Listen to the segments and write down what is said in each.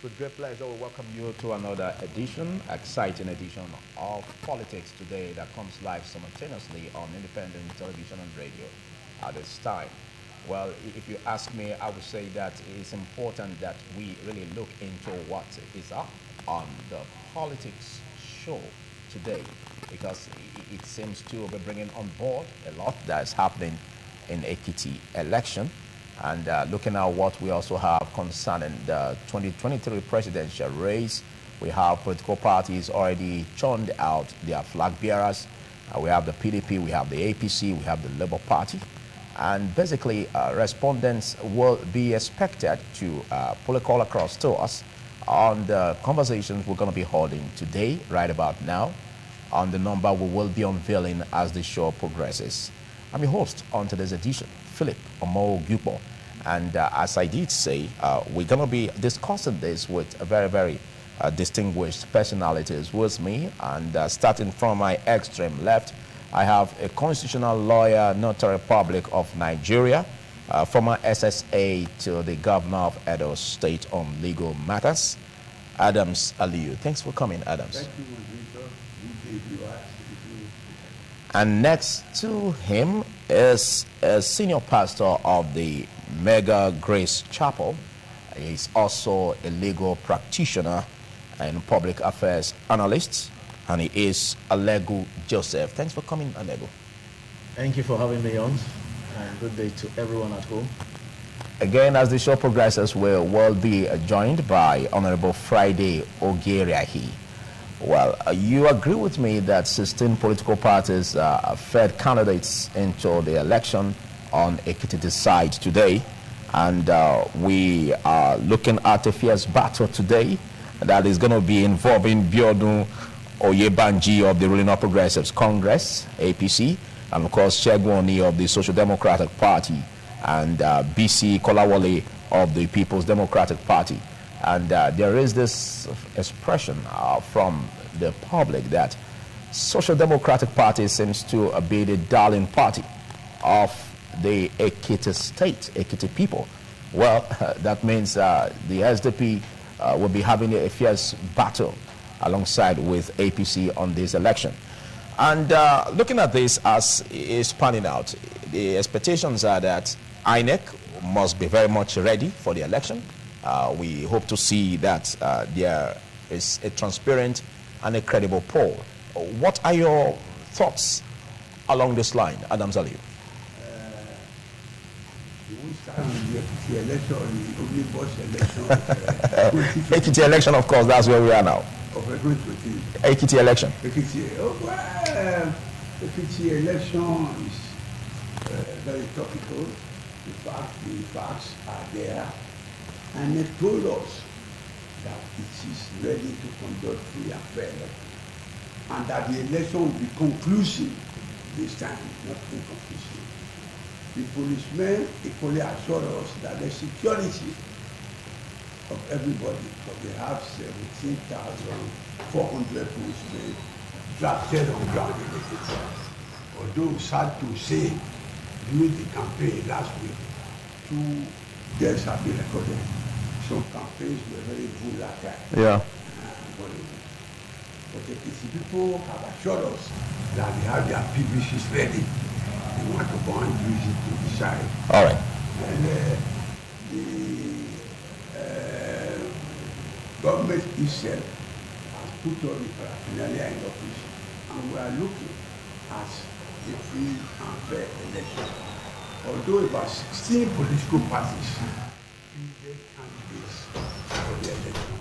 with great pleasure, we welcome you to another edition, exciting edition of Politics Today that comes live simultaneously on independent television and radio at this time. Well, if you ask me, I would say that it's important that we really look into what is up on the politics show today because it seems to be bringing on board a lot that is happening in Ekiti election and looking at what we also have concerning the 2023 presidential race. We have political parties already churned out their flag bearers. We have the PDP, we have the APC, we have the Labour Party. And basically, respondents will be expected to pull a call across to us on the conversations we're going to be holding today, right about now, on the number we will be unveiling as the show progresses. I'm your host on today's edition, Philip Omo-Gyupo. And as I did say, we're going to be discussing this with very distinguished personalities with me. And starting from my extreme left, I have a constitutional lawyer, Notary Public of Nigeria, former SSA to the governor of Edo State on legal matters, Adams Aliyu. Thanks for coming, Adams. Thank you, Victor. And next to him is a senior pastor of the Mega Grace Chapel. He's also a legal practitioner and public affairs analyst, and he is Alegu Joseph. Thanks for coming, Alegu. Thank you for having me on, and good day to everyone at home. Again, as the show progresses, we will be joined by Honorable Friday Ogeriahi. Well, you agree with me that 16 political parties fed candidates into the election on Ekiti side today, and we are looking at a fierce battle today that is going to be involving Biodun Oyebanji of the Ruling All Progressives Congress, APC, and of course Shegwoni of the Social Democratic Party, and BC Kolawole of the People's Democratic Party. And there is this expression from the public that Social Democratic Party seems to be the darling party of the Ekiti state, Ekiti people. Well, that means the SDP will be having a fierce battle alongside with APC on this election. And looking at this as is panning out, the expectations are that INEC must be very much ready for the election. We hope to see that there is a transparent and a credible poll. What are your thoughts along this line, Adams Aliyu? Ekiti election, of course, that's where we are now. Ekiti election. Ekiti election is very topical. In fact, the facts are there. And it told us that it is ready to conduct free and fair election. And that the election will be conclusive this time, not inconclusive. The policemen equally assured us that the security of everybody, because they have 17,400 policemen drafted on ground in the city. Although sad to say, during the campaign last week, 2 deaths have been recorded. Some campaigns were very volatile. Yeah. But the people have assured us that they have their PVCs ready. They want to go and use it to decide. All right. And the government itself has put all the paraphernalia in office, and we are looking at a free and fair election. Although about 16 political parties fielded candidates for the election.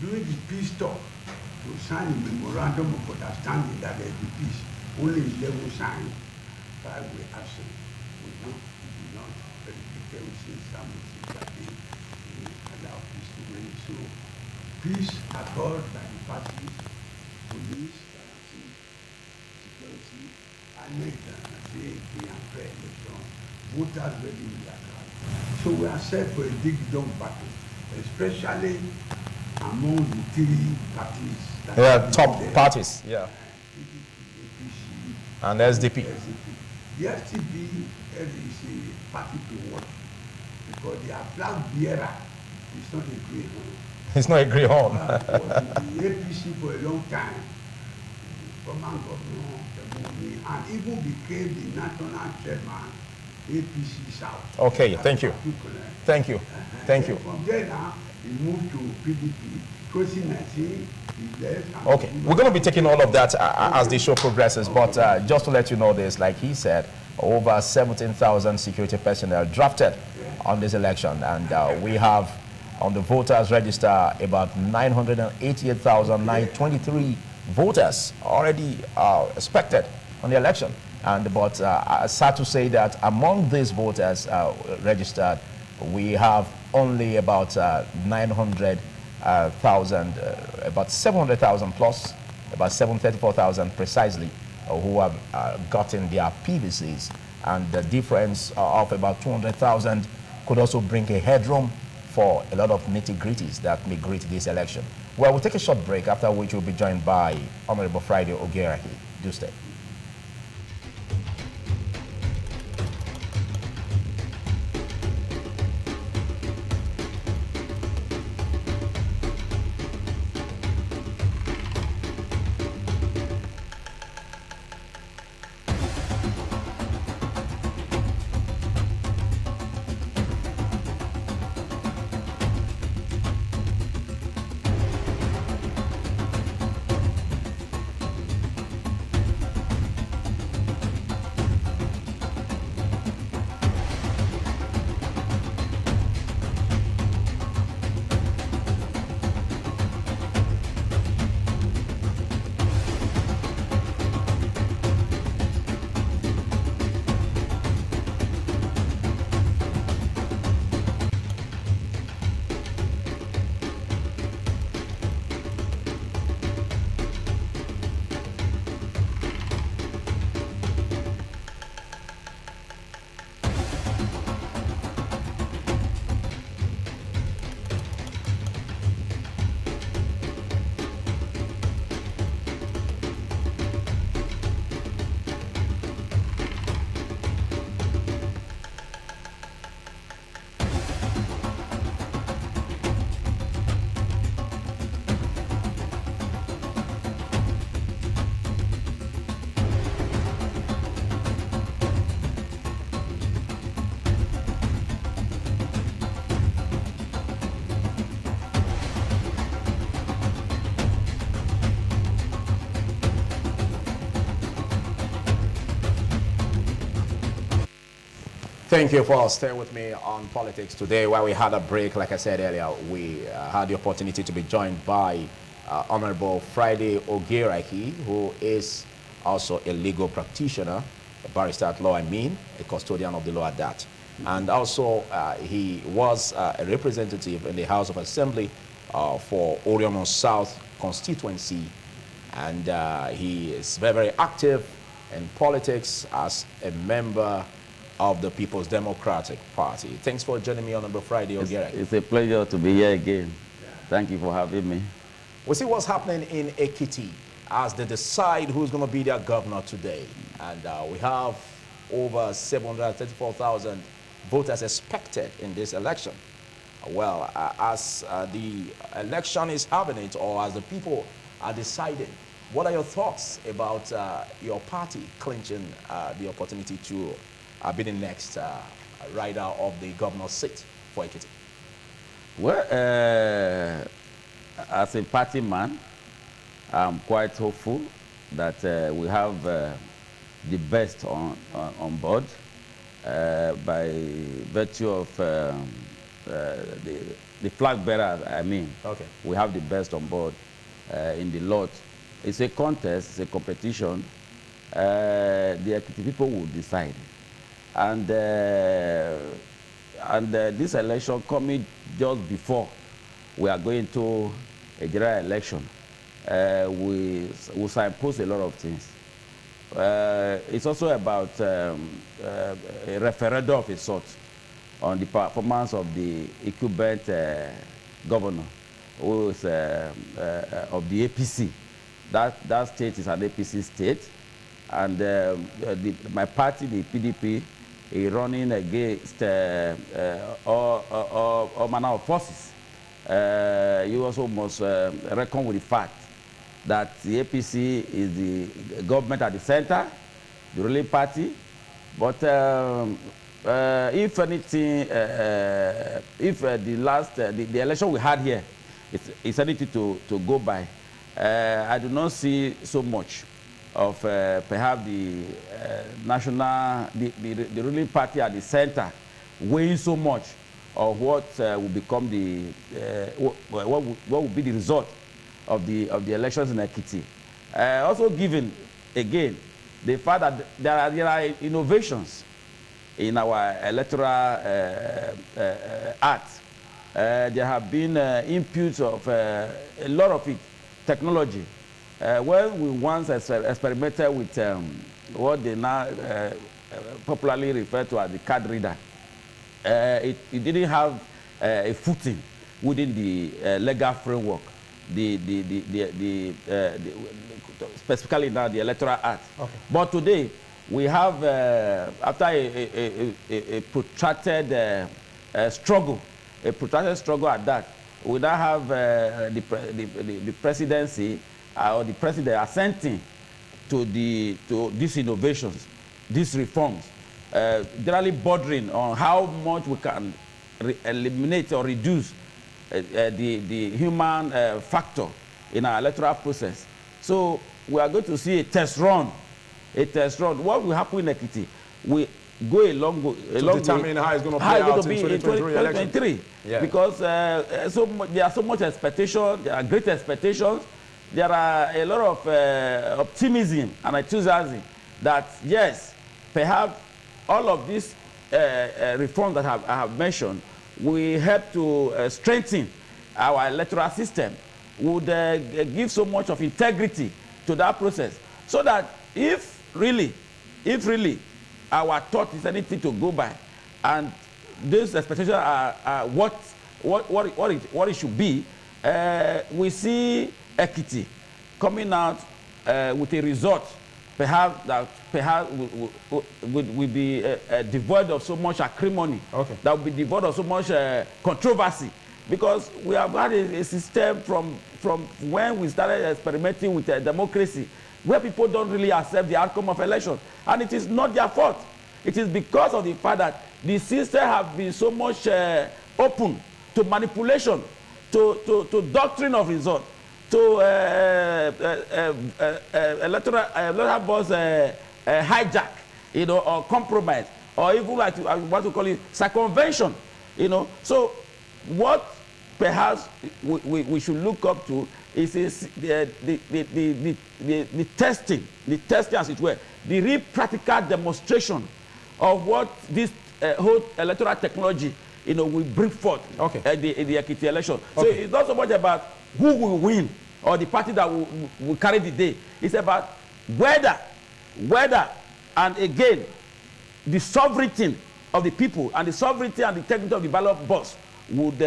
During the peace talk, to sign a memorandum of understanding that there will be peace, only 11 signed, 5 were absent. We do not verify since some that they allow peace to reign. So, peace accord by the parties, police, guarantee, security, and make free and fair election. Voters ready with their card. So we are set for a dig-dug battle, especially among the 3 parties. Top parties, yeah. APC, And SDP. The SDP is a party to watch because their flag bearer is not a great one. It's not agreed on. The APC for a long time, former governor, and even became the national chairman, APC South. Okay, thank you. Thank you. Thank you. From there now, he moved to PDP, 2019, he left. Okay, we're going to be taking all of that as the show progresses, but just to let you know this, like he said, over 17,000 security personnel drafted on this election, and we have on the voters register about 988,923 voters already expected on the election. And but sad to say that among these voters registered, we have only about 900,000, about 700,000 plus, about 734,000 precisely, who have gotten their PVCs, and the difference of about 200,000 could also bring a headroom for a lot of nitty-gritties that may greet this election. Well, we'll take a short break, after which we'll be joined by Honorable Friday Ogeraki. Do stay. Thank you for staying with me on politics today. While we had a break, like I said earlier, we had the opportunity to be joined by Honorable Friday Ogeraki, who is also a legal practitioner, a barrister at law, a custodian of the law at that. And also, he was a representative in the House of Assembly for Oriomo South constituency. And he is very, very active in politics as a member of the People's Democratic Party. Thanks for joining me on Honorable Friday Ogeraki. It's a pleasure to be here again. Thank you for having me. We see what's happening in Ekiti as they decide who's going to be their governor today. And we have over 734,000 voters expected in this election. Well, as the election is happening, or as the people are deciding, what are your thoughts about your party clinching the opportunity to be the next rider of the governor's seat for Ekiti? Well, as a party man, I'm quite hopeful that we have the best on board by virtue of the flag bearer, I mean. Okay. We have the best on board in the lot. It's a contest, it's a competition. The Ekiti people will decide. And this election coming just before we are going to a general election, we signpost a lot of things. It's also about a referendum of a sort on the performance of the incumbent governor, who is of the APC. That state is an APC state, and my party, the PDP, is running against all manner of forces you also must reckon with the fact that the APC is the government at the center, the ruling party. But if anything, if the election we had here is anything to go by, I do not see so much of perhaps the national, the ruling party at the center weighing so much of what will become the, what will be the result of the elections in Ekiti. Also given, again, the fact that there are innovations in our electoral act. There have been inputs of a lot of it, technology. When we once experimented with what they now popularly refer to as the card reader, it didn't have a footing within the legal framework, specifically now the Electoral Act. Okay. But today, we have, after a protracted struggle at that, we now have the presidency or the president assenting to these innovations, these reforms, generally bordering on how much we can eliminate or reduce the human factor in our electoral process. So we are going to see a test run. What will happen in Ekiti? We go a long way. To determine how it's going to play out in 2023. Yeah. Because there are so much expectation, there are great expectations, there are a lot of optimism and enthusiasm that, yes, perhaps all of these reforms that I have mentioned will help to strengthen our electoral system, would give so much of integrity to that process, so that if really our thought is anything to go by, and these expectations are what it should be, we see Ekiti coming out with a result perhaps will be devoid of so much acrimony, okay, that will be devoid of so much controversy, because we have had a system from when we started experimenting with democracy, where people don't really accept the outcome of election, and it is not their fault. It is because of the fact that the system have been so much open to manipulation, to doctrine of result, to electoral boss hijack, you know, or compromise, or even like I want to call it circumvention, you know. So what perhaps we should look up to is the testing as it were, the real practical demonstration of what this whole electoral technology, you know, will bring forth, okay, in the Ekiti election. Okay. So it's not so much about who will win or the party that will carry the day. It's about whether, and again, the sovereignty of the people and the sovereignty and the integrity of the ballot box would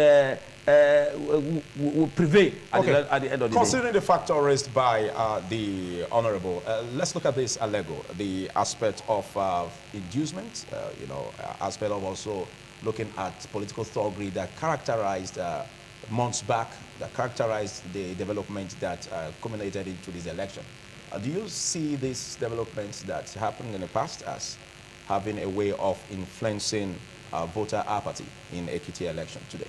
prevail at, okay, at the end of the day. Considering the factor raised by the Honorable, let's look at this allego, the aspect of inducement, you know, aspect of also looking at political thuggery that characterized months back, that characterized the development that culminated into this election. Do you see these developments that happened in the past as having a way of influencing voter apathy in Ekiti election today?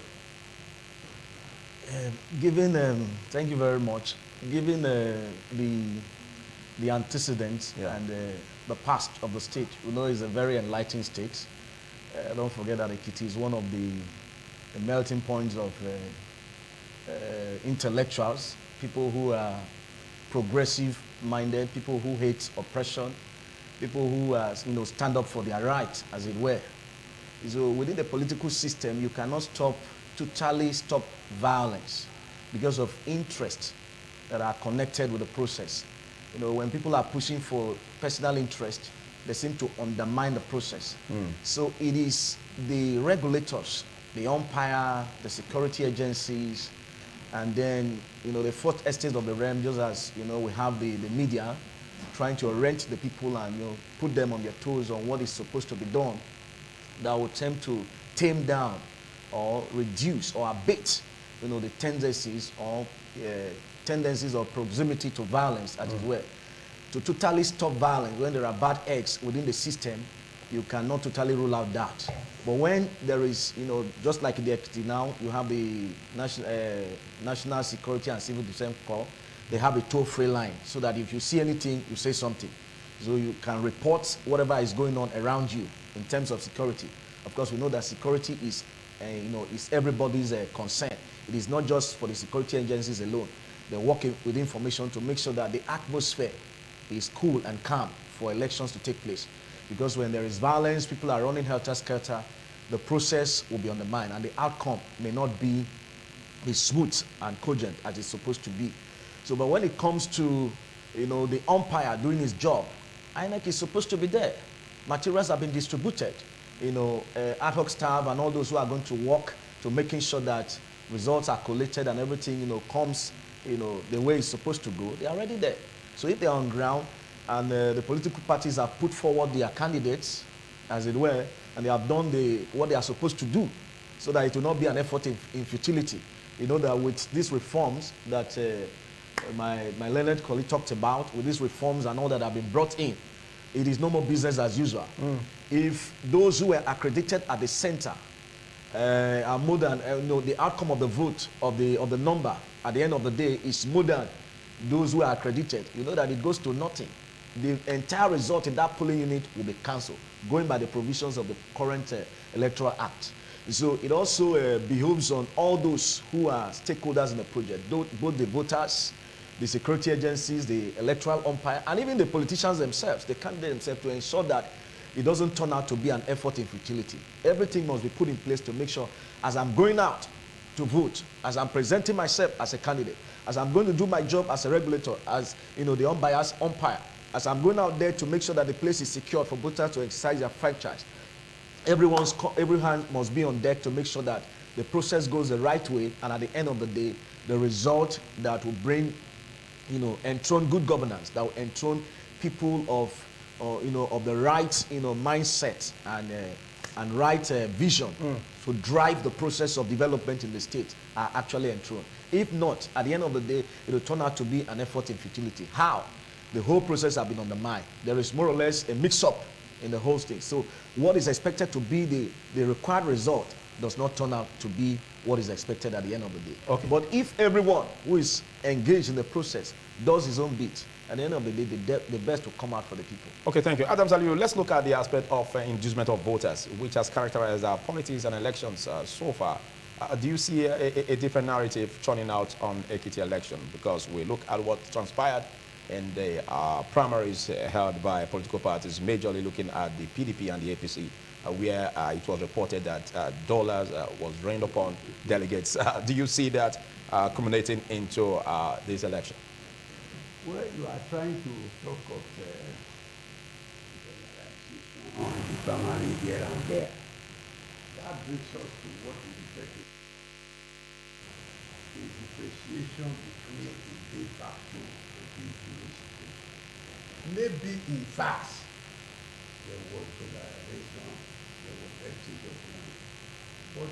Thank you very much. Given the antecedents, yeah, and the past of the state, we know it's a very enlightened state. Don't forget that Ekiti is one of the melting points of intellectuals, people who are progressive-minded, people who hate oppression, people who you know, stand up for their rights, as it were. So within the political system, you cannot totally stop violence because of interests that are connected with the process. You know, when people are pushing for personal interest, they seem to undermine the process. So it is the regulators, the umpire, the security agencies, and then, you know, the fourth estate of the realm, just as, you know, we have the media trying to orient the people and, you know, put them on their toes on what is supposed to be done, that will attempt to tame down or reduce or abate the tendencies or proximity to violence, as it were. To totally stop violence, when there are bad eggs within the system, you cannot totally rule out that. But when there is, just like in the Ekiti now, you have the National Security and Civil Defense Corps, they have a toll-free line, so that if you see anything, you say something. So you can report whatever is going on around you in terms of security. Of course, we know that security is, is everybody's concern. It is not just for the security agencies alone. They're working with information to make sure that the atmosphere is cool and calm for elections to take place. Because when there is violence, people are running helter-skelter, the process will be undermined, and the outcome may not be smooth and cogent as it's supposed to be. So, but when it comes to, the umpire doing his job, INEC is supposed to be there. Materials have been distributed. Ad hoc staff and all those who are going to work to making sure that results are collated and everything, comes, the way it's supposed to go, they are already there. So if they're on ground and the political parties have put forward their candidates, as it were, and they have done what they are supposed to do, so that it will not be an effort in futility. That with these reforms that my learned colleague talked about, with these reforms and all that have been brought in, it is no more business as usual. If those who were accredited at the center are more than, the outcome of the vote, of the number at the end of the day is more than those who are accredited, that it goes to nothing. The entire result in that polling unit will be cancelled, going by the provisions of the current Electoral Act. So it also behoves on all those who are stakeholders in the project, both the voters, the security agencies, the electoral umpire, and even the politicians themselves, the candidates themselves, to ensure that it doesn't turn out to be an effort in futility. Everything must be put in place to make sure, as I'm going out to vote, as I'm presenting myself as a candidate, as I'm going to do my job as a regulator, as the unbiased umpire, as I'm going out there to make sure that the place is secure for voters to exercise their franchise, every hand must be on deck to make sure that the process goes the right way, and at the end of the day, the result that will bring, enthrone good governance, that will enthrone people of the right, mindset and right vision to drive the process of development in the state are actually enthroned. If not, at the end of the day, it will turn out to be an effort in futility. How? The whole process has been undermined. There is more or less a mix-up in the whole state. So what is expected to be the required result does not turn out to be what is expected at the end of the day. Okay. But if everyone who is engaged in the process does his own bit, at the end of the day, the best will come out for the people. Okay, thank you. Adam Saliu, let's look at the aspect of inducement of voters, which has characterized our politics and elections so far. Do you see a different narrative turning out on Ekiti election? Because we look at what transpired in the primaries held by political parties, majorly looking at the PDP and the APC, where it was reported that dollars was rained upon delegates. Do you see that culminating into this election? Well, you are trying to talk of the primary here and there. That brings us to what is expected. The differentiation between the de facto and the jure situation. Maybe in fact, there was polarization, there was exchange of money. But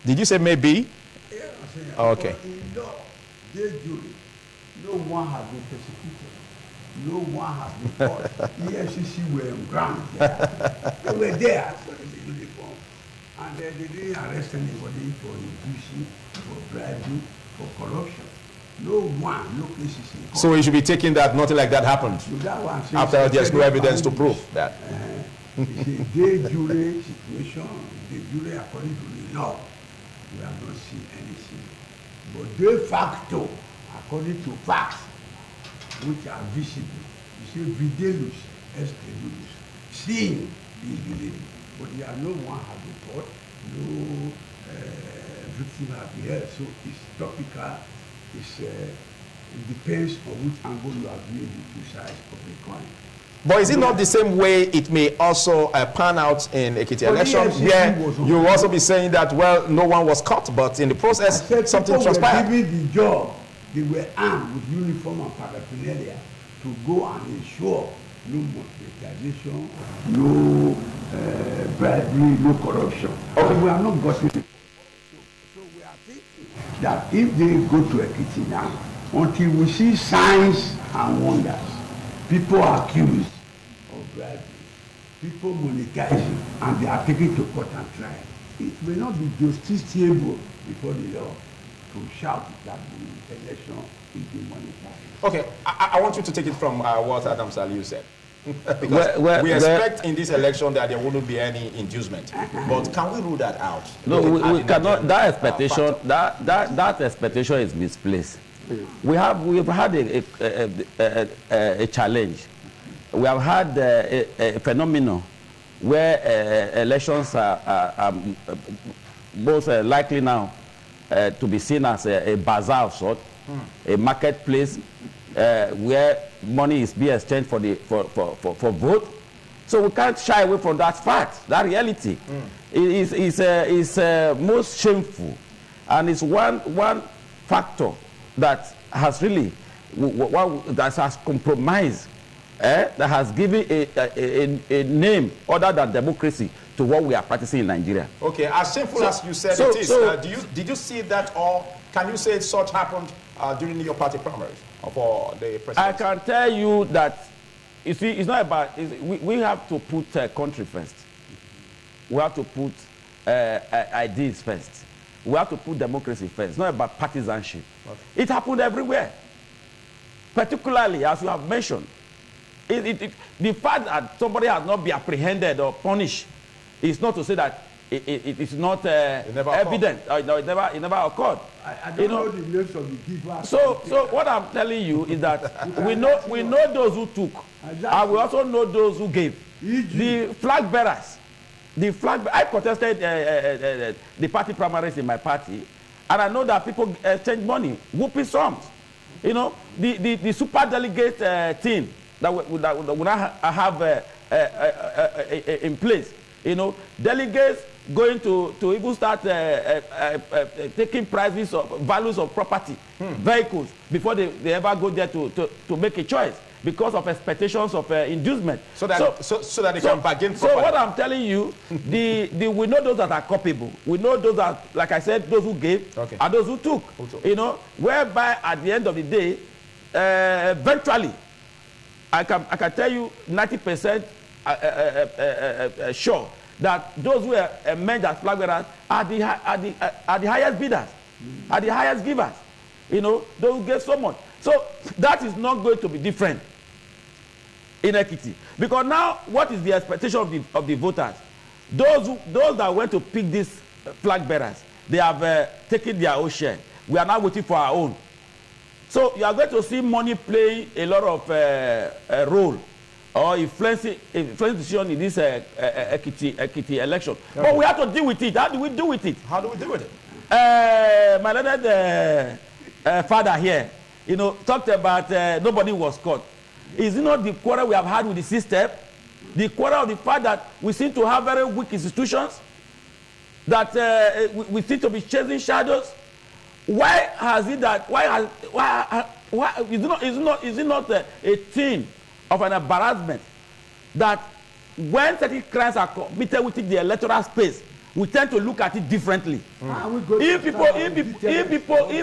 Did you say maybe? yeah, I'm saying, Oh, okay. but in law, de jure, no one has been persecuted. No one has been caught. EFCC were on ground there. They were there, so they did uniform. And they didn't arrest anybody for inducing, for bribing, for corruption. No one, no cases in court. So we should be taking that nothing like that happened, So that one says, after there's no evidence to prove that. It's a de jure situation, de jure according to the law. We have not seen anything. But de facto, according to facts, which are visible, you say videlus, estelus, seen legally, but there no one has been caught, no victim has been held. So it's topical. It depends on which angle you are viewing the two sides of the coin. But is it not the same way it may also pan out in Ekiti But election, EFCC where was on you will ground. also be saying that, well, no one was caught, but in the process, something People were transpired? given the job. They were armed with uniform and paraphernalia to go and ensure no monetization, no bribery, no corruption. Okay. We are not gotten it. So we are thinking that if they go to Ekiti now, until we see signs and wonders, people are accused of bribery, people monetizing, and they are taken to court and trial. It may not be justiciable before the law to shout that the election is demonetized. Okay, I want you to take it from what Adam Saliu said. Because we expect in this election that there wouldn't be any inducement. But can we rule that out? No, we cannot. That expectation, that expectation is misplaced. We've had a challenge. We have had a phenomenon where elections are most likely now to be seen as a bazaar of sort, a marketplace where money is being exchanged for vote. So we can't shy away from that fact, that reality. It's most shameful, and it's one factor that has really that has compromised, that has given a name other than democracy to what we are practicing in Nigeria. Okay, as shameful as you said it is, did you see that, or can you say such happened during your party primaries for the president? I can tell you that, you see, it's not about, we have to put country first. We have to put ideas first. We have to put democracy first. It's not about partisanship. Okay. It happened everywhere. Particularly, as you have mentioned, the fact that somebody has not been apprehended or punished is not to say that it is not evident. It never occurred. I don't know the names of the givers. So what I'm telling you is that we know those who took, and we also know those who gave. The flag bearers. I contested the party primaries in my party, and I know that people exchange money, whooping sums. You know, the super delegate team that we now have in place. You know, delegates going to even start taking prices of values of property, vehicles, before they ever go there to make a choice, because of expectations of inducement. So that they can bargain properly. So what I'm telling you, we know those that are culpable. We know those that, like I said, those who gave, and those who took. You know, whereby at the end of the day, eventually, I can tell you 90% sure that those who are meant as flag bearers are the highest bidders, are the highest givers. You know, those who gave so much. So that is not going to be different in Ekiti, because now what is the expectation of the voters? Those that went to pick these flag bearers, they have taken their own share. We are now waiting for our own. So you are going to see money playing a lot of role or influencing decision in this Ekiti election. Okay. But we have to deal with it. How do we deal with it? How do we deal with it? My learned father here, you know, talked about nobody was caught. Is it not the quarrel we have had with the system? The quarrel of the fact that we seem to have very weak institutions, that we seem to be chasing shadows. Why has it that? Why is it not a thing of an embarrassment that when certain crimes are committed within the electoral space, we tend to look at it differently? If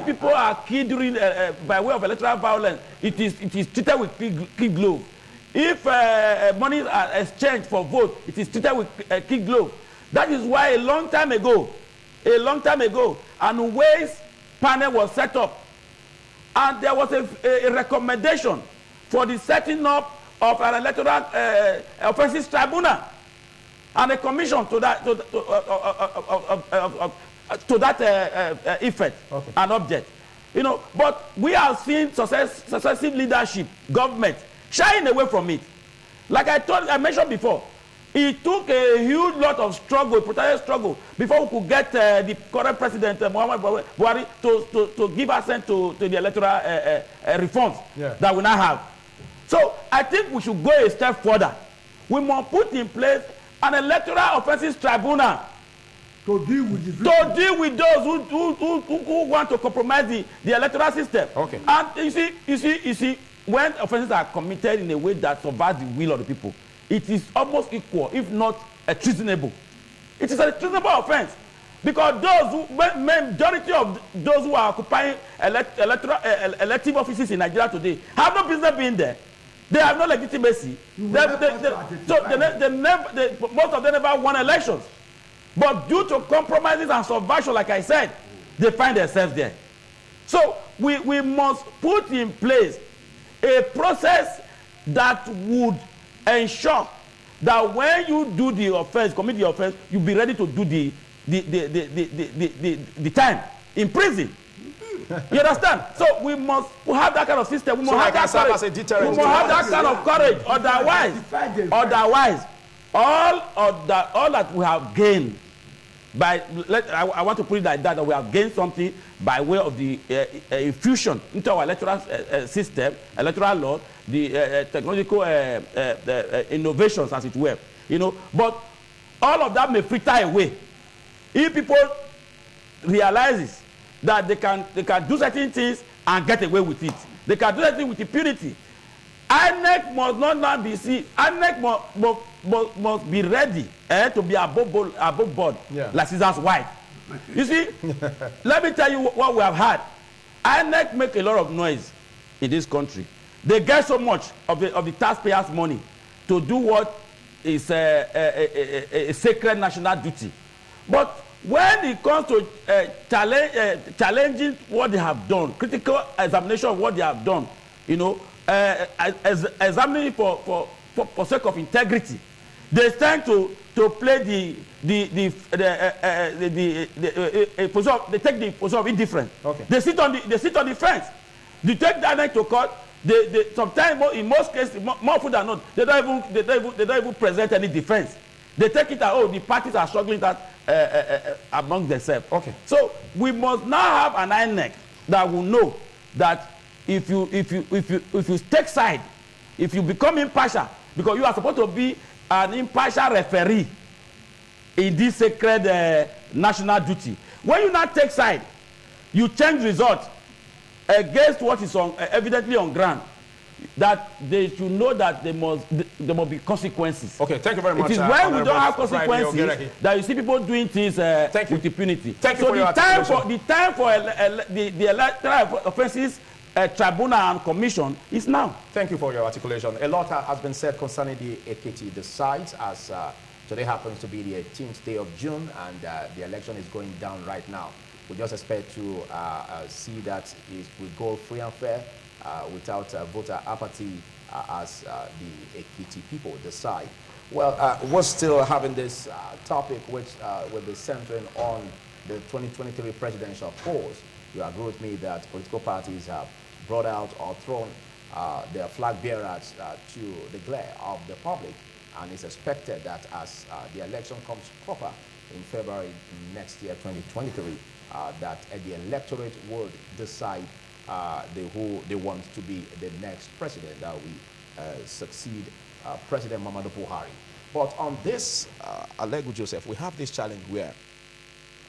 people are killed during by way of electoral violence, it is treated with kid glove. If money are exchanged for vote, it is treated with kid glove. That is why a long time ago, an ways panel was set up, and there was a recommendation for the setting up of an electoral offences tribunal and a commission to that effect and object. You know, but we have seen successive leadership, government shying away from it. Like I mentioned before, it took a huge lot of struggle, protracted struggle, before we could get the current president, Muhammadu Buhari, to give assent to the electoral reforms that we now have. So I think we should go a step further. We must put in place an electoral offences tribunal to deal with those who want to compromise the electoral system. Okay. And you see, when offences are committed in a way that subverts the will of the people, it is almost equal, if not treasonable. It is a treasonable offense. Because majority of those who are occupying elective offices in Nigeria today have no business being there. They have no legitimacy. Most of them never won elections. But due to compromises and subversion, like I said, they find themselves there. So we must put in place a process that would ensure that when you do the offense, commit the offense, you'll be ready to do the time in prison. You understand? So we must have that kind of system. We must have that courage. We must have that kind of courage. Otherwise, all that we have gained by, I want to put it like that we have gained something by way of the infusion into our electoral system, electoral law, the technological innovations, as it were. You know, but all of that may fritter away if people realize that they can do certain things and get away with it. They can do certain with impunity. INEC must not now be seen. INEC must be ready to be above board, like Caesar's wife. You see, let me tell you what we have had. INEC make a lot of noise in this country. They get so much of the taxpayers' money to do what is a sacred national duty. But when it comes to challenging what they have done, critical examination of what they have done, you know, examining for sake of integrity, they tend to play the position. They take the position of indifference. Okay. They sit on the fence. They take that night to court. They sometimes, in most cases, more often than not, they don't even present any defense. They take it that the parties are struggling that among themselves. Okay. So we must now have an INEC that will know that if you take side, if you become impartial, because you are supposed to be an impartial referee in this sacred national duty. When you not take side, you change results against what is evidently on ground. That they should know that there must be consequences. Okay, thank you very much. It is when we don't have consequences that you see people doing things with impunity. Thank you for your articulation. The time for the electoral offenses tribunal and commission is now. Thank you for your articulation. A lot has been said concerning the Ekiti, the site, as today happens to be the 18th day of June, and the election is going down right now. We just expect to see that it will go free and fair without voter apathy as the Ekiti people decide. Well, we're still having this topic which will be centering on the 2023 presidential polls. You agree with me that political parties have brought out or thrown their flag bearers to the glare of the public, and it's expected that as the election comes proper in February next year, 2023, that the electorate would decide who they want to be the next president that will succeed President Muhammadu Buhari. But on this, Alegu Joseph, we have this challenge where,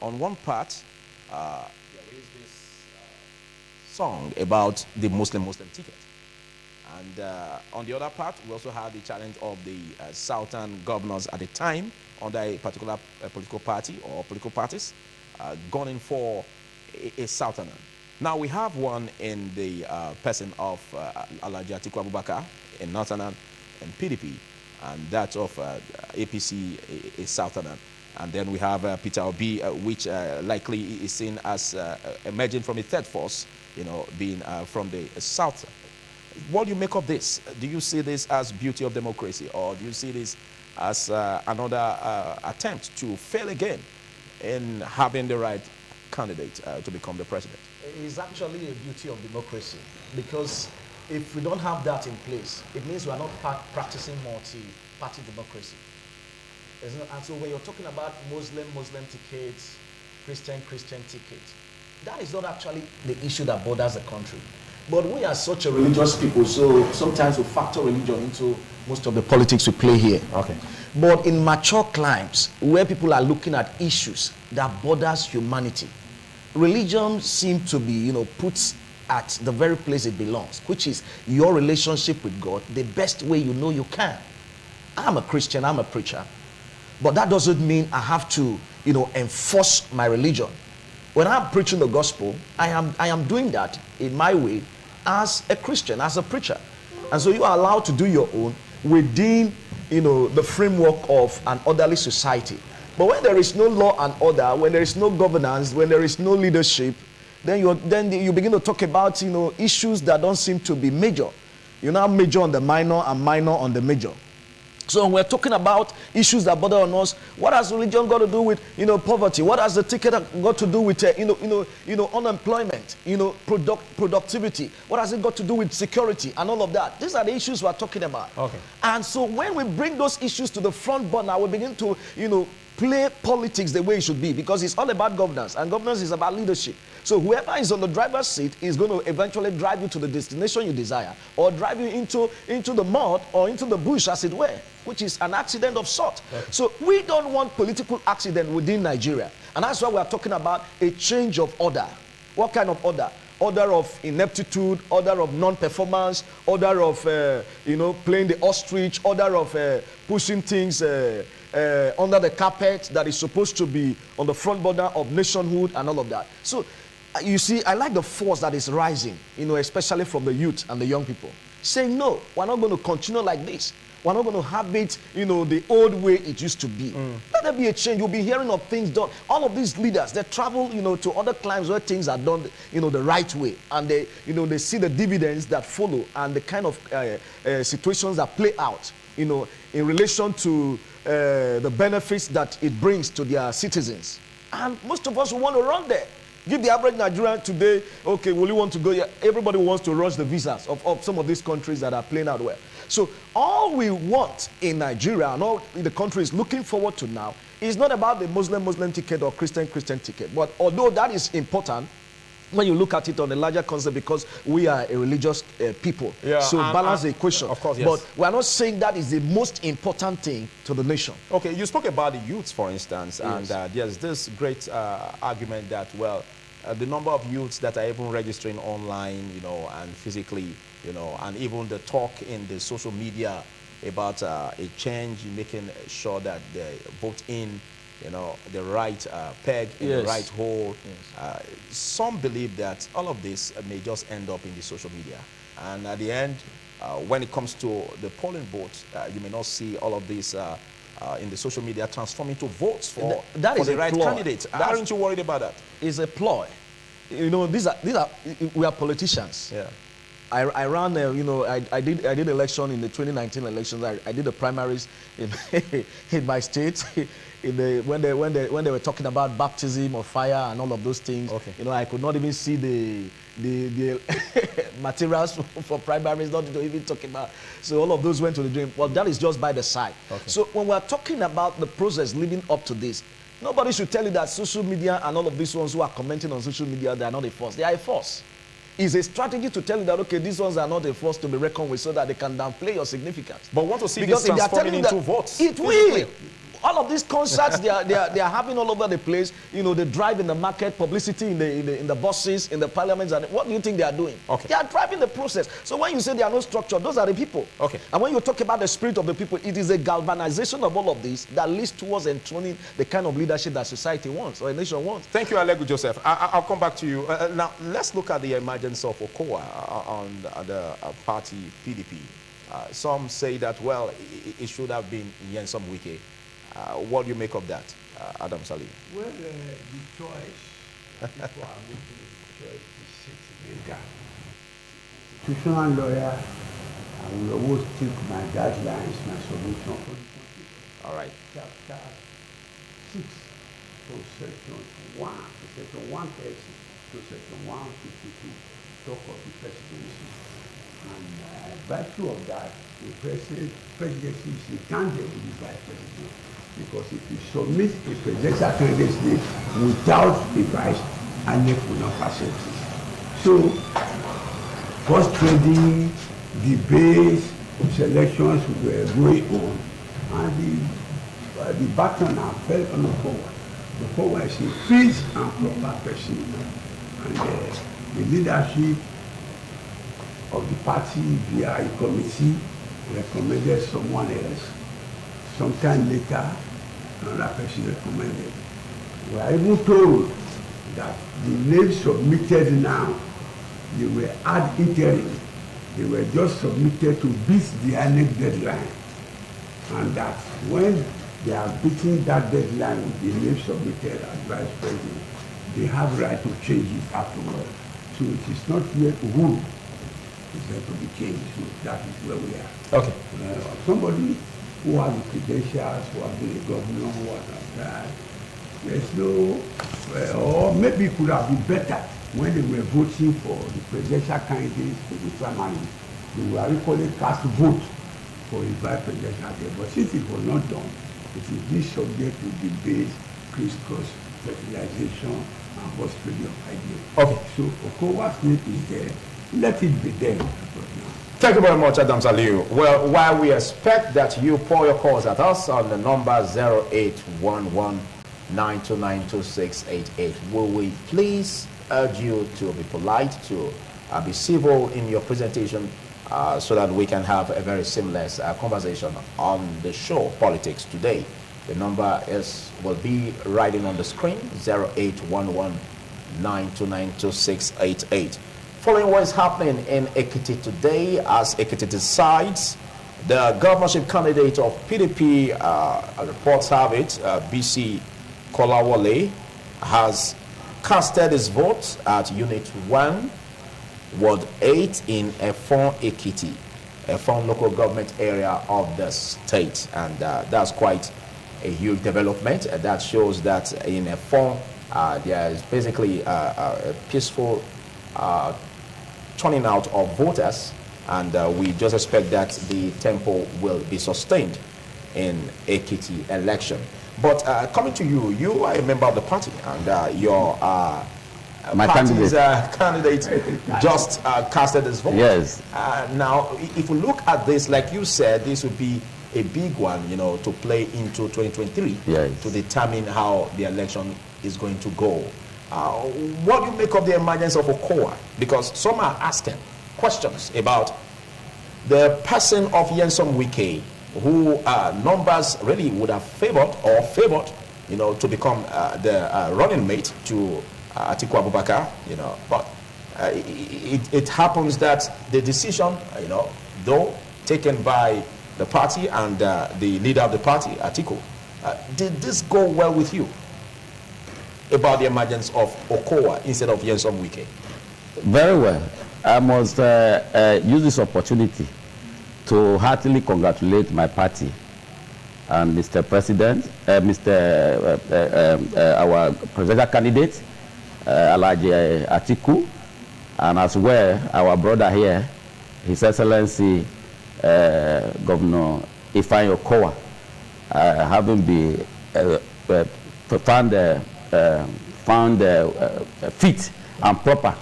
on one part, there is this song about the Muslim ticket. And on the other part, we also have the challenge of the southern governors at the time under a particular political party or political parties gunning for a southerner. Now we have one in the person of Alhaji Atiku Abubakar in northern and PDP, and that of APC a southerner. And then we have Peter Obi, which likely is seen as emerging from a third force, you know, being from the south. What do you make of this? Do you see this as beauty of democracy, or do you see this as another attempt to fail again in having the right candidate to become the president? It's actually a beauty of democracy, because if we don't have that in place, it means we are not practicing multi-party democracy. And so when you're talking about Muslim tickets, Christian tickets, that is not actually the issue that borders the country. But we are such a religious people, so sometimes we factor religion into most of the politics we play here. Okay. But in mature climes, where people are looking at issues that borders humanity, religion seems to be, put at the very place it belongs, which is your relationship with God, the best way you know you can. I'm a Christian, I'm a preacher. But that doesn't mean I have to, enforce my religion. When I'm preaching the gospel, I am doing that in my way as a Christian, as a preacher. And so you are allowed to do your own within, the framework of an orderly society. But when there is no law and order, when there is no governance, when there is no leadership, then you begin to talk about, issues that don't seem to be major. You now major on the minor and minor on the major. So when we're talking about issues that bother on us, what has religion got to do with, poverty? What has the ticket got to do with, unemployment, productivity? What has it got to do with security and all of that? These are the issues we're talking about. Okay. And so when we bring those issues to the front burner, we begin to, play politics the way it should be, because it's all about governance, and governance is about leadership. So whoever is on the driver's seat is going to eventually drive you to the destination you desire, or drive you into the mud or into the bush, as it were, which is an accident of sort. Okay. So we don't want political accident within Nigeria, and that's why we are talking about a change of order. What kind of order? Order of ineptitude, order of non-performance, order of playing the ostrich, order of pushing things under the carpet that is supposed to be on the front border of nationhood and all of that. So you see, I like the force that is rising, especially from the youth and the young people, saying, no, we're not going to continue like this. We're not going to have it, the old way it used to be. Let there be a change. You'll be hearing of things done. All of these leaders, they travel, to other climes where things are done, the right way. And they, they see the dividends that follow and the kind of situations that play out, in relation to the benefits that it brings to their citizens. And most of us want to run there. Give the average Nigerian today, okay, will you want to go here? Everybody wants to rush the visas of some of these countries that are playing out well. So all we want in Nigeria and all the country is looking forward to now is not about the Muslim ticket or Christian ticket. But although that is important, when you look at it on a larger concept, because we are a religious people. Yeah, so balance the equation. Of course, yes. But we are not saying that is the most important thing to the nation. Okay, you spoke about the youths, for instance, yes. And there's this great argument that, well, the number of youths that are even registering online, and physically, and even the talk in the social media about a change, making sure that they vote in, the right peg in the right hole. Yes. Some believe that all of this may just end up in the social media. And at the end, when it comes to the polling vote, you may not see all of this in the social media transforming to votes for the right candidate. Aren't you worried about that? It's a ploy. We are politicians. Yeah. I ran, I did election in the 2019 elections. I did the primaries in my state. When they were talking about baptism of fire and all of those things, okay. I could not even see the materials for primaries, not to even talk about. So all of those went to the drain. Well, that is just by the side. Okay. So when we're talking about the process leading up to this, nobody should tell you that social media and all of these ones who are commenting on social media, they are not a force. They are a force. It's a strategy to tell you that, okay, these ones are not a force to be reckoned with, so that they can downplay your significance. But want to see this transforming into votes. It will. All of these concerts they are having all over the place. They drive in the market, publicity in the buses, in the parliaments. And what do you think they are doing? Okay. They are driving the process. So when you say they are no structure, those are the people. Okay. And when you talk about the spirit of the people, it is a galvanization of all of this that leads towards enthroning the kind of leadership that society wants or a nation wants. Thank you, Alegu Joseph. I'll come back to you. Now, let's look at the emergence of Okowa on the party PDP. Some say that, well, it should have been Nyesom Wike. What do you make of that, Adam Salim? Well, the choice, people are making the choice to sit in the gap. Constitutional lawyer, I will always take my guidelines, my solution for the country. All right. Chapter 6 to section 1, section 130 to section 152, talk of the presidency. And by virtue of that, the presidency is a candidate to be vice president. Because if you submit a presidential candidacy without a vice, INEC will not accept it. So, frustrating debates, selections were going on, and the baton fell on the forward. The forward is a fit and proper person, and the leadership of the party via a committee recommended someone else. Sometime later, another person recommended. We are even told that the names submitted now, they were ad interim. They were just submitted to beat the INEC deadline. And that when they are beating that deadline with the names submitted as vice president, they have right to change it afterwards. So it is not yet who is going to be changed. So that is where we are. Okay. Somebody who has the credentials, who has been a governor, who has done that, there's no, or maybe it could have been better when they were voting for the presidential candidates for the primary. They were equally cast vote for a vice presidential candidate. But since it was not done, it is this subject to debate, crisscross, fertilization, and possibility of ideas. Okay. So Okowa's name is there. Let it be there. Thank you very much, Adam Saliu. Well, while we expect that you pour your calls at us on the number 0811-929-2688, will we please urge you to be polite, to be civil in your presentation, so that we can have a very seamless conversation on the show Politics Today. The number will be writing on the screen, 0811-929-2688. Following what is happening in Ekiti today, as Ekiti decides, the governorship candidate of PDP, reports have it, BC Kolawole, has casted his vote at Unit 1, Ward 8 in Efon Ekiti, Efon local government area of the state. And that's quite a huge development. That shows that in Efon, there is basically a peaceful turning out of voters, and we just expect that the tempo will be sustained in Ekiti election. But coming to you, you are a member of the party, and your my party's candidate just casted his vote. Yes. Now, if we look at this, like you said, this would be a big one, to play into 2023, yes, to determine how the election is going to go. What do you make of the emergence of Okowa? Because some are asking questions about the person of Nyesom Wike, who numbers really would have favored, to become the running mate to Atiku Abubakar, but it happens that the decision, though taken by the party and the leader of the party, Atiku, did this go well with you about the emergence of Okowa instead of Nyesom Wike? Very well. I must use this opportunity to heartily congratulate my party and Mr. President, our presidential candidate, Alhaji Atiku, and as well our brother here, His Excellency Governor Ifeanyi Okowa, having been found fit and proper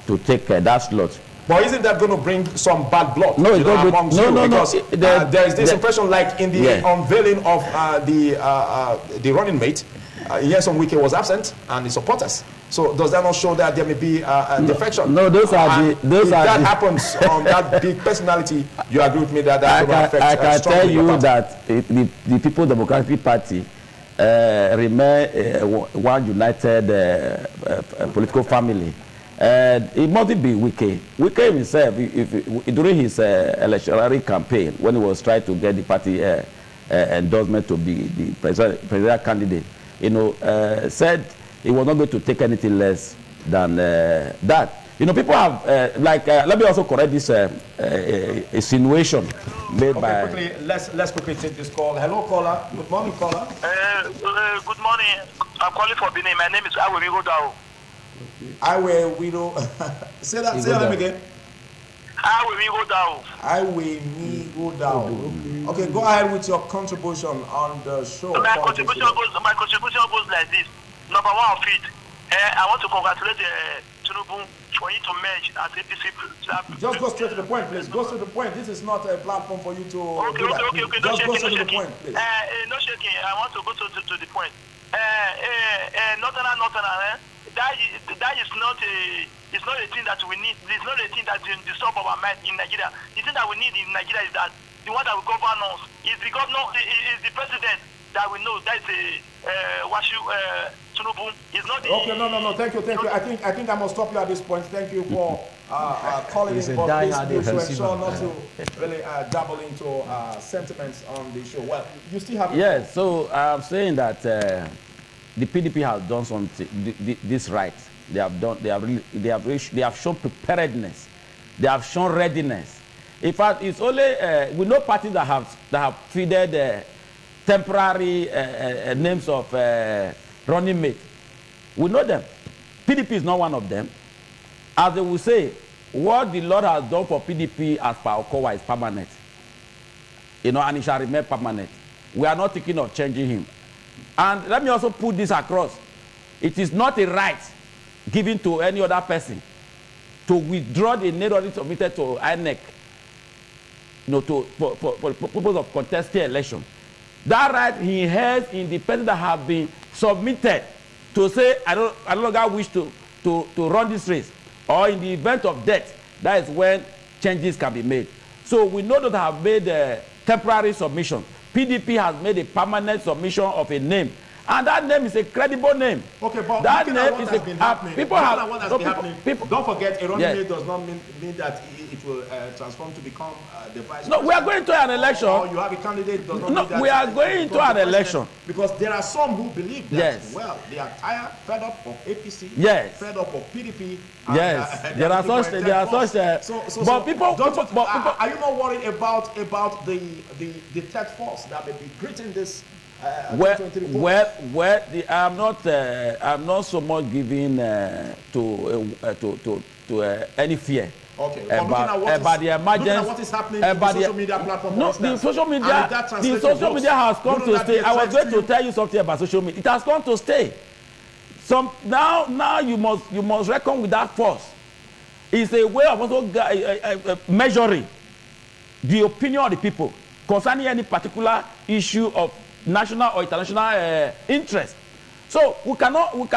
to take that slot. But isn't that going to bring some bad blood? No, it's not amongst no, you? no, Because there is this impression, like in the unveiling of the running mate, Nyesom Wike was absent and the supporters. So does that not show that there may be a defection? No, those are if that happens on that big personality, you agree with me that that's going to affect? I can tell you that the People's Democratic Party remain one united political family. It mustn't be Wike. Wike himself, during his electoral campaign, when he was trying to get the party endorsement to be the presidential candidate, said he was not going to take anything less than that. People have, let me also correct this insinuation made by... Quickly, let's quickly take this call. Hello, caller. Good morning, caller. Good morning. I'm calling for Benin. My name is Awe Godao. Iwe Widow. Say that again. Awe Godao. Iwe Godao. Okay, go ahead with your contribution on the show. My contribution goes like this. Number one of it, I want to congratulate Tinubu for you to merge as APC. Just go straight to the point, please. Go straight to the point. This is not a platform for you to. Okay. Just go straight to the point, please. No shaking. I want to go to the point. Northern. That is not a thing that we need. It's not a thing that disturb our mind in Nigeria. The thing that we need in Nigeria is that the one that will govern us is the governor, is the president. that we know that is a Washu Tinubu. Is not the. Okay, no. Thank you. I think I must stop you at this point. Thank you for calling in, but please to ensure not to really dabble into sentiments on the show. Well, you still have. Yes. So I'm saying that the PDP has done something. This right. They have done. They have shown preparedness. They have shown readiness. In fact, it's only we know parties that have feeded temporary names of running mates. We know them. PDP is not one of them. As they will say, what the Lord has done for PDP as per Okowa is permanent. And it shall remain permanent. We are not thinking of changing him. And let me also put this across. It is not a right given to any other person to withdraw the name already submitted to INEC, for purpose of contesting election. That right he has in the person that have been submitted to say, I no longer wish to run this race, or in the event of death, that is when changes can be made. So we know that have made a temporary submission. PDP has made a permanent submission of a name, and that name is a credible name. Okay, but that name is a people have people don't forget a running mate does not mean that it will transform to become the vice. No, we are going to an election. Or you have a candidate does not mean that we are going to an election because there are some who believe that. Yes. Well, they are tired, fed up of APC. Yes. Fed up of PDP. Yes. There are such. But people. Are you not worried about the third force that may be greeting this? I'm not so much given to any fear. Okay. About the emergence. What is happening on the social media platform? No, the social media has come to stay. I was going to tell you something about social media. It has come to stay. Now you must reckon with that force. It's a way of also measuring the opinion of the people concerning any particular issue of national or international interest. So we cannot wish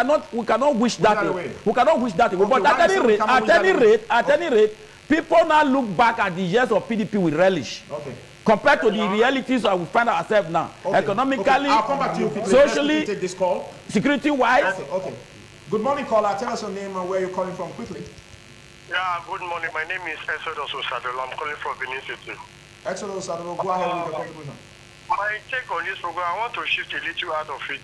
that away. We cannot wish that away. But at any rate, people now look back at the years of PDP with relish. Okay. Compared to the realities that we find ourselves now, economically, I'll come back to you quickly. socially, take this call. Security-wise. Okay. Good morning, caller. Tell us your name and where you're calling from quickly. Yeah, good morning. My name is Exodus Osadolo. I'm calling from Benin City. Exodus Osadolo, go ahead with your contribution. My take on this program, I want to shift a little out of it.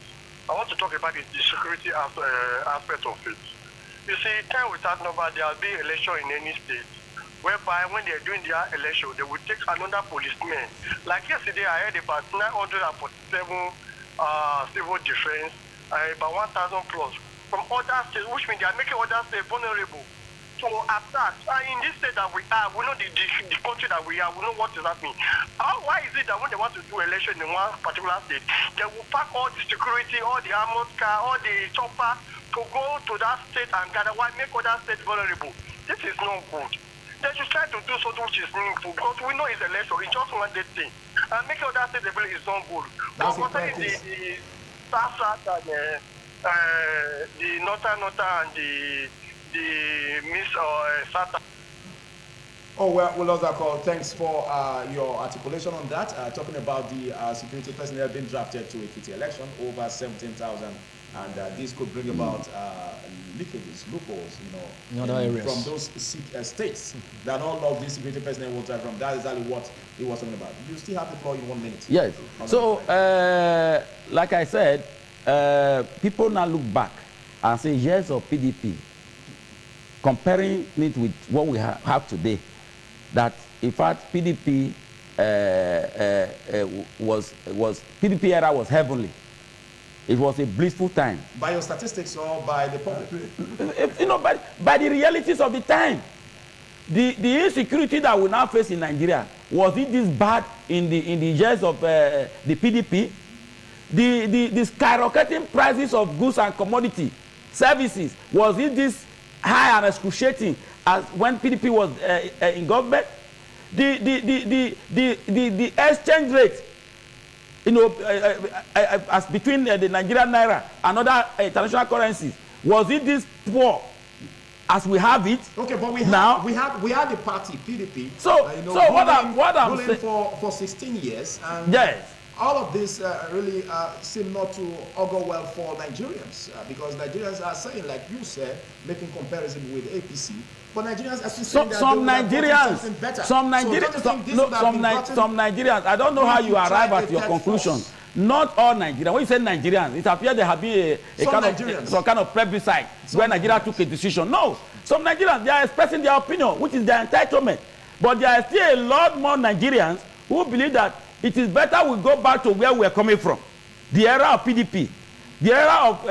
I want to talk about the security aspect of it. You see, time without number, there will be election in any state, whereby when they are doing their election, they will take another policeman. Like yesterday, I heard about 947 civil defense, about 1,000 plus from other states, which means they are making other states vulnerable to attack. In this state that we are, we know the country that we are, we know what is happening. Why is it that when they want to do election in one particular state, they will pack all the security, all the armored car, all the chopper to go to that state and gather, why make other states vulnerable? This is not good. They should try to do something which is meaningful, because we know it's election, it's just one day thing. And making other states available is not good. That's but the SASA and the Nota and the Miss Sata. Oh, well, we lost that call. Thanks for your articulation on that. Talking about the security personnel being drafted to Ekiti election, over 17,000, and this could bring about leakages, loopholes, in other areas from those states that all of these security personnel will drive from. That is exactly what he was talking about. You still have the floor in 1 minute. Yes. So, like I said, people now look back and say years of PDP, comparing it with what we have today, that in fact PDP PDP era was heavenly. It was a blissful time. By your statistics or by the public? By the realities of the time. The insecurity that we now face in Nigeria, was it this bad in the years of the PDP? The skyrocketing prices of goods and commodity services, was it this high and excruciating as when PDP was in government? The exchange rate, as between the Nigerian naira and other international currencies, was it this poor as we have it? Okay, but we had the party PDP. So what I'm saying for 16 years. And yes. all of this really seem not to augur well for Nigerians because Nigerians are saying, like you said, making comparison with APC. But Nigerians are still saying that some something better. Some Nigerians, I don't know how you arrive at your conclusion. Not all Nigerians. When you say Nigerians, it appears there have been some kind of plebiscite where Nigeria took a decision. No, some Nigerians, they are expressing their opinion, which is their entitlement. But there are still a lot more Nigerians who believe that it is better we go back to where we are coming from, the era of PDP, the era of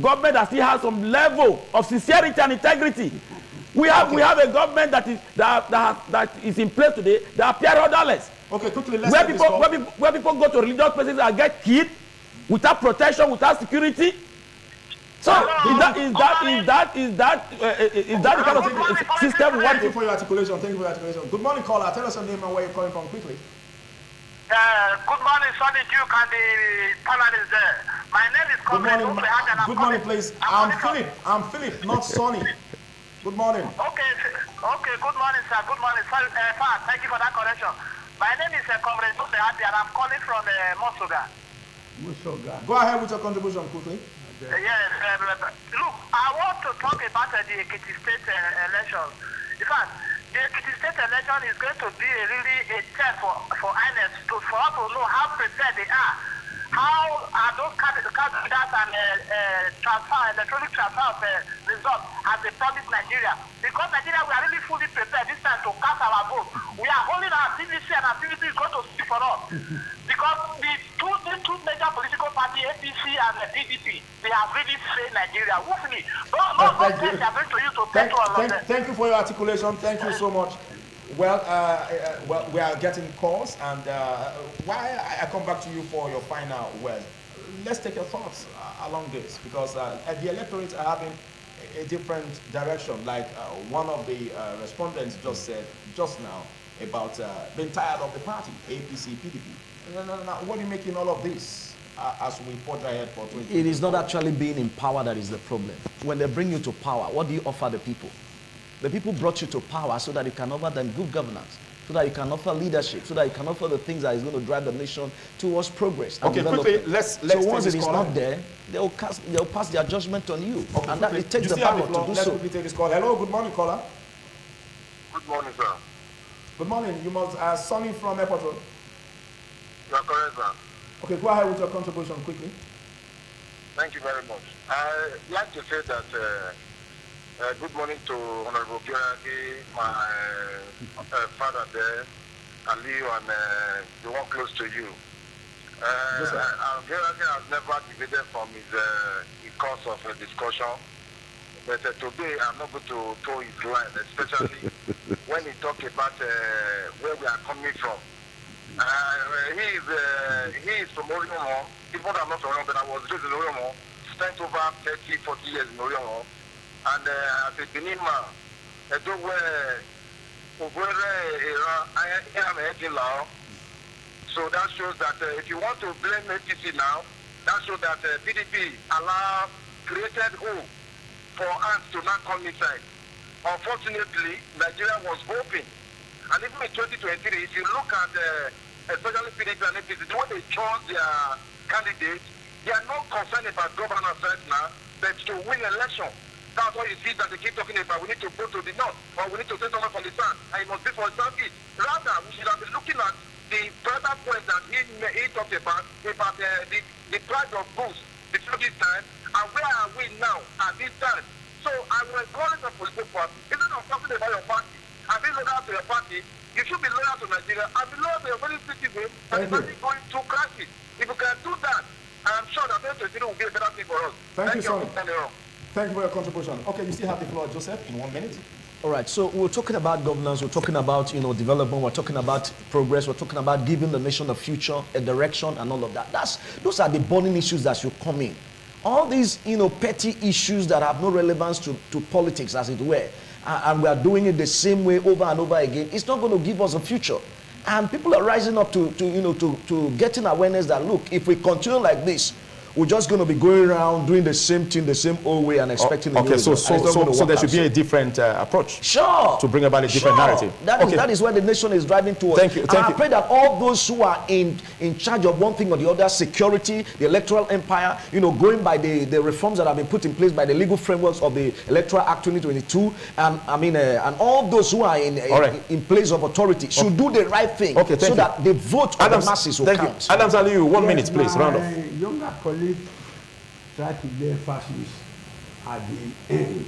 government that still has some level of sincerity and integrity. We have a government that is in place today that appear odorless. Okay, quickly, let's where people go to religious places and get killed without protection, without security. So is that the kind of system we want? Thank you for your articulation. Thank you for your articulation. Good morning, caller. Tell us your name and where you're calling from quickly. Good morning, Sonny Duke and the panelists there. My name is Comrade. Good morning, please. I'm Philip, not Sonny. Good morning. Okay, good morning, sir. Good morning, sir. Thank you for that correction. My name is Comrade and I'm calling from Mosoga. Go ahead with your contribution quickly. Yes, look, I want to talk about the Ekiti State elections. In fact, the Ekiti State election is going to be a test for INEC for us to know how prepared they are. How are those candidates and electronic transfer of results as they promised Nigeria? Because Nigeria, we are really fully prepared this time to cast our vote. We are holding our activity and activity is going to speak for us. Because the two major political parties, APC and the PDP, they have really failed Nigeria. Woefully. Thank you for your articulation. Thank you so much. Well, we are getting calls, and why I come back to you for your final words. Let's take your thoughts along this, because the electorates are having a different direction. Like one of the respondents just said just now about being tired of the party, APC, PDP. What are you making all of this as we forge ahead for 2020? It is not actually being in power that is the problem. When they bring you to power, what do you offer the people? The people brought you to power so that you can offer them good governance, so that you can offer leadership, so that you can offer the things that is going to drive the nation towards progress. And quickly, let's so once it is not there, they'll pass their judgment on you. Okay, and that it takes the power to do let's so. quickly take this call. Hello, good morning, caller. Good morning, sir. Good morning. You must Sonny from Airport Road. You are correct, sir. Okay, go ahead with your contribution quickly. Thank you very much. I'd like to say that good morning to Honorable Gyoragi, my father there, and Leo, and the one close to you. Gyoragi has never deviated from his course of discussion, but today I'm not going to toe his line, especially when he talks about where we are coming from. He is from Oriomo, even though I'm not from Oriomo, but I was raised in Oriomo, spent over 30, 40 years in Oriomo. And as a Benin man, so that shows that if you want to blame APC now, that shows that PDP created hope for ants to not come inside. Unfortunately, Nigeria was hoping. And even in 2023, if you look at especially PDP and APC, the way they chose their candidates, they are not concerned about governance right now, but to win election. That's why you see that they keep talking about we need to go to the north, or we need to take someone from the south, and it must be for the southeast. Rather, we should have been looking at the further point that he talked about the price of goods before this time, and where are we now at this time. So I will encourage the political party, instead of talking about your party, and being loyal to your party, you should be loyal to Nigeria, and be loyal to your very citizen, and the party going through crisis. If you can do that, I'm sure that 2020 will be a better thing for us. Thank you, Sonny. Thank you for your contribution. Okay, you still have the floor, Joseph, in 1 minute. All right, so we're talking about governance, we're talking about development, we're talking about progress, we're talking about giving the nation a future, a direction, and all of that. Those are the burning issues that should come in. All these petty issues that have no relevance to politics, as it were, and we are doing it the same way over and over again, it's not going to give us a future. And people are rising up to getting awareness that, look, if we continue like this, we're just going to be going around doing the same thing the same old way and expecting a new Okay, so result. And it's not gonna there work should out be a so. different approach Sure. to bring about a different narrative. That is where the nation is driving towards. Thank you, And thank I you. pray that all those who are in charge of one thing or the other, security, the electoral empire, going by the reforms that have been put in place by the legal frameworks of the Electoral Act 2022, and and all those who are in place of authority should do the right thing, so that the vote of the masses will count. Adams Aliyu, 1 minute, please, round up. My younger colleague tried to lay emphasis at the end,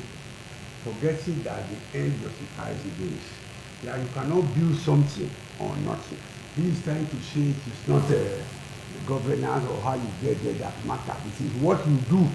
forgetting that the end justifies the means. That you cannot build something on nothing. He is trying to say it is not governance or how you get there that matter. It is what you do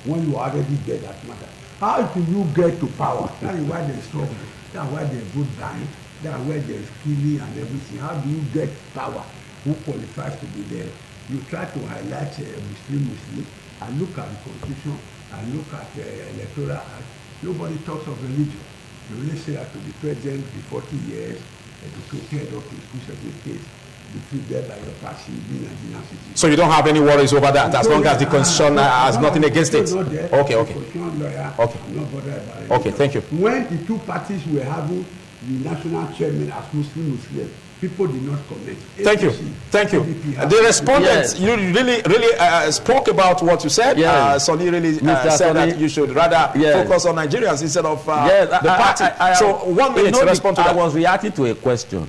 when you are already there that matter. How do you get to power? That is why there's struggle. That's why there's vote buying. That's why there's killing and everything. How do you get power? Who qualifies to be there? You try to highlight Muslim. I look at the constitution. I look at the electoral act. Nobody talks of religion. You only say that to the president be 40 years, educated up to school certificate, be treated like a party, being a Nigerian citizen. So you don't have any worries over that, as long as the constitution has nothing against it. Okay. Lawyer, Okay. I'm not bothered about it. Okay, thank you. When the two parties were having the national chairman as Muslim, people did not comment. Thank you. The respondents, you really spoke about what you said. Sonny really said that you should rather focus on Nigerians instead of the party. So 1 minute to respond to that. I was reacting to a question,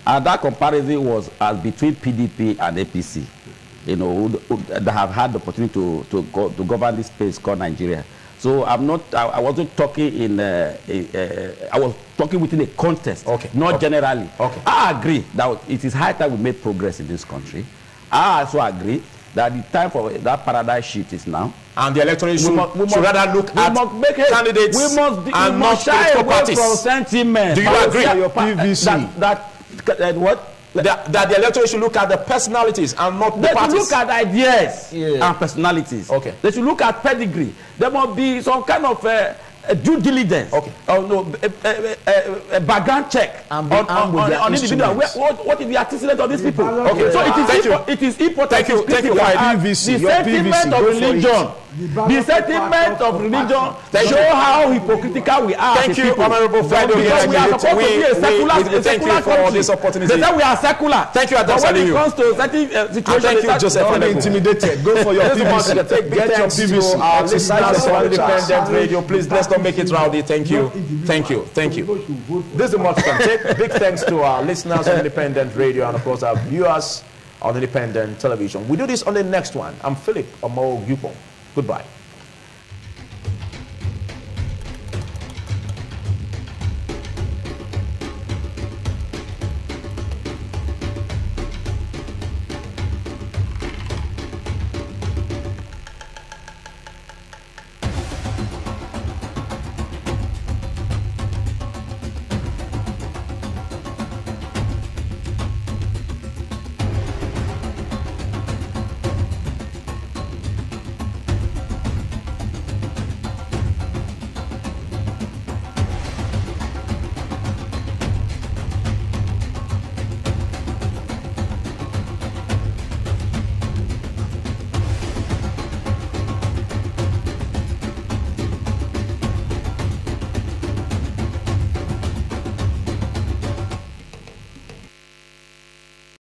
and that comparison was as between PDP and APC, that have had the opportunity to govern this space called Nigeria. So I wasn't talking I was talking within a context, not generally. I agree that it is high time we made progress in this country. I also agree that the time for that paradigm shift is now. And the electorate should rather look at candidates and not political parties. From sentiment. Do you agree? Your PVC. That what? That the electorate should look at the personalities and not the parties. They should look at ideas and personalities. They should look at pedigree. There must be some kind of due diligence. A background check on individual. What is the antecedent of these people? So it is important. Thank you. The sentiment of religion. The sentiment of religion show how hypocritical we are. Thank you, Honorable Friday. We are supposed to be a secular country. For this opportunity. They say we are secular. Thank you, Adams But when Aliyu. it comes to certain situations, Thank you, Joseph. Don't be intimidated. Go for your PVC. Get your PVC. Our listeners on Independent Radio, please let's not make it rowdy. Thank you. This is the much can take. Big thanks to our listeners on Independent Radio and of course our viewers on Independent Television. We do this on the next one. I'm Philip Omo Gupon. Goodbye.